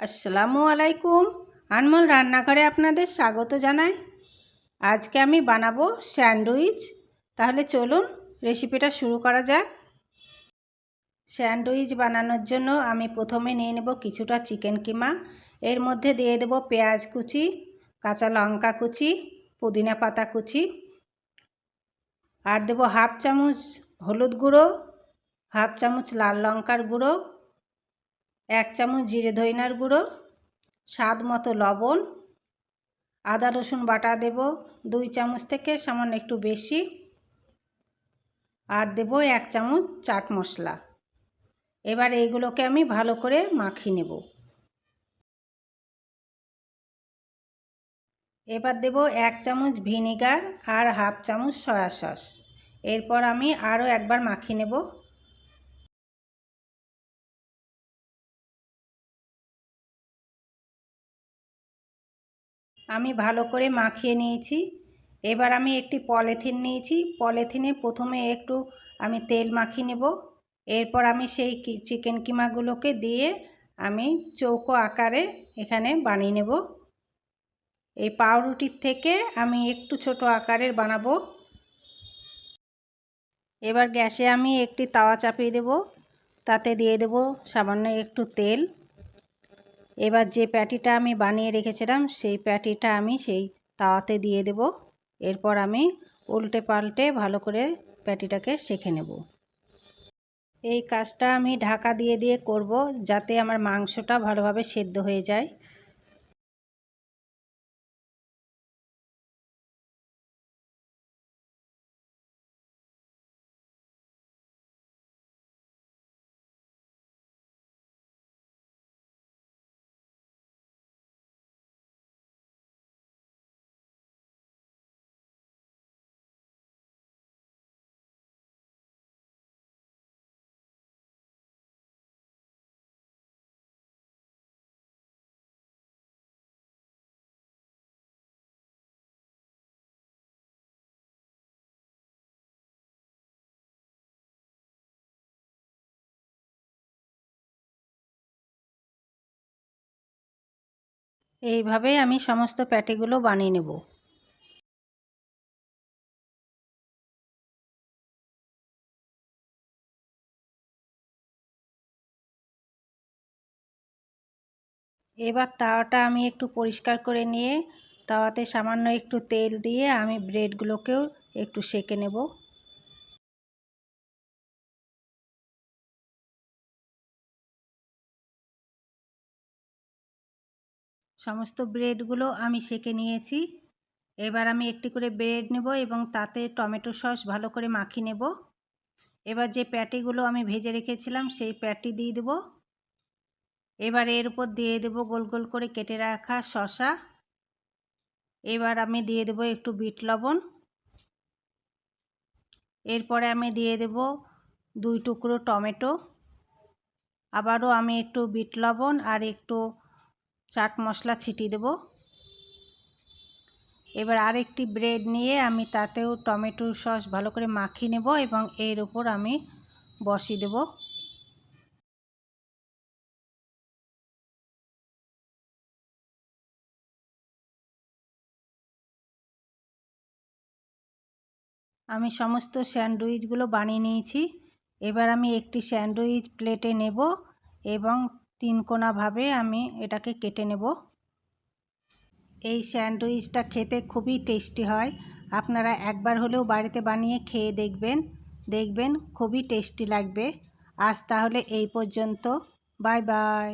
আসসালামু আলাইকুম। আনমোল রান্নাঘরে আপনাদের স্বাগত জানাই। আজকে আমি বানাবো স্যান্ডউইচ। তাহলে চলুন রেসিপিটা শুরু করা যাক। স্যান্ডউইচ বানানোর জন্য আমি প্রথমে নিয়ে নেব কিছুটা চিকেন কিমা। এর মধ্যে দিয়ে দেব পেঁয়াজ কুচি, কাঁচা লঙ্কা কুচি, পুদিনা পাতা কুচি, আর দেব হাফ চামচ হলুদ গুঁড়ো, হাফ চামচ লাল লঙ্কার গুঁড়ো, 1 চামচ জিরে ধইনার গুঁড়ো, স্বাদ মতো লবণ, আদা রসুন বাটা দেব 2 চামচ থেকে সামান্য একটু বেশি, আর দেব 1 চামচ চাট মশলা। এবার এইগুলোকে আমি ভালো করে মাখিয়ে নেব। এবার দেব 1 চামচ ভিনেগার আর হাফ চামচ সয়া সস। এরপর আমি আরও একবার মাখিয়ে নেব। আমি ভালো করে মাখিয়ে নিয়েছি। এবার আমি একটি পলিথিন নিয়েছি। পলিথিনে প্রথমে একটু আমি তেল মাখিয়ে নেব। এরপর আমি সেই চিকেন কিমাগুলোকে দিয়ে আমি চৌকো আকারে এখানে বানিয়ে নেব। এই পাউরুটির থেকে আমি একটু ছোট আকারের বানাবো। এবার গ্যাসে আমি একটি তাওয়া চাপিয়ে দেব। তাতে দিয়ে দেব সামান্য একটু তেল। এবার যে প্যাটিটা আমি বানিয়ে রেখেছিলাম সেই প্যাটিটা আমি সেই তাওয়াতে দিয়ে দেব। এরপর আমি উল্টে পাল্টে ভালো করে প্যাটিটাকে সেঁকে নেব। এই কাজটা আমি ঢাকা দিয়ে দিয়ে করব, যাতে আমার মাংসটা ভালোভাবে সেদ্ধ হয়ে যায়। এইভাবে আমি সমস্ত প্যাটিগুলো বানিয়ে নেব। এবার তাওয়াটা আমি একটু পরিষ্কার করে নিয়ে তাওয়াতে সামান্য একটু তেল দিয়ে আমি ব্রেডগুলোকেও একটু সেঁকে নেব। সমস্ত ব্রেডগুলো আমি সেঁকে নিয়েছি। এবার আমি একটি করে ব্রেড নেব এবং তাতে টমেটো সস ভালো করে মাখিয়ে নেব। এবার যে প্যাটিগুলো আমি ভেজে রেখেছিলাম সেই প্যাটি দিয়ে দেব। এবার এর উপর দিয়ে দেব গোল গোল করে কেটে রাখা শসা। এবার আমি দিয়ে দেব একটু বিট লবণ। এরপরে আমি দিয়ে দেব 2 টুকরো টমেটো। আবারও আমি একটু বিট লবণ আর একটু চাট মশলা ছিটিয়ে দেব। এবার আরেকটি ব্রেড নিয়ে আমি তাতেও টমেটো সস ভালো করে মাখিয়ে নেব এবং এর উপর আমি বসিয়ে দেব। আমি সমস্ত স্যান্ডউইচগুলো বানিয়ে নিয়েছি। এবার আমি একটি স্যান্ডউইচ প্লেটে নেব এবং 3 কোণাভাবে আমি এটাকে কেটে নেব। এই স্যান্ডউইচটা খেতে খুবই টেস্টি হয়। আপনারা একবার হলেও বাড়িতে বানিয়ে খেয়ে দেখবেন খুবই টেস্টি লাগবে। আজ তাহলে এই পর্যন্ত। Bye bye.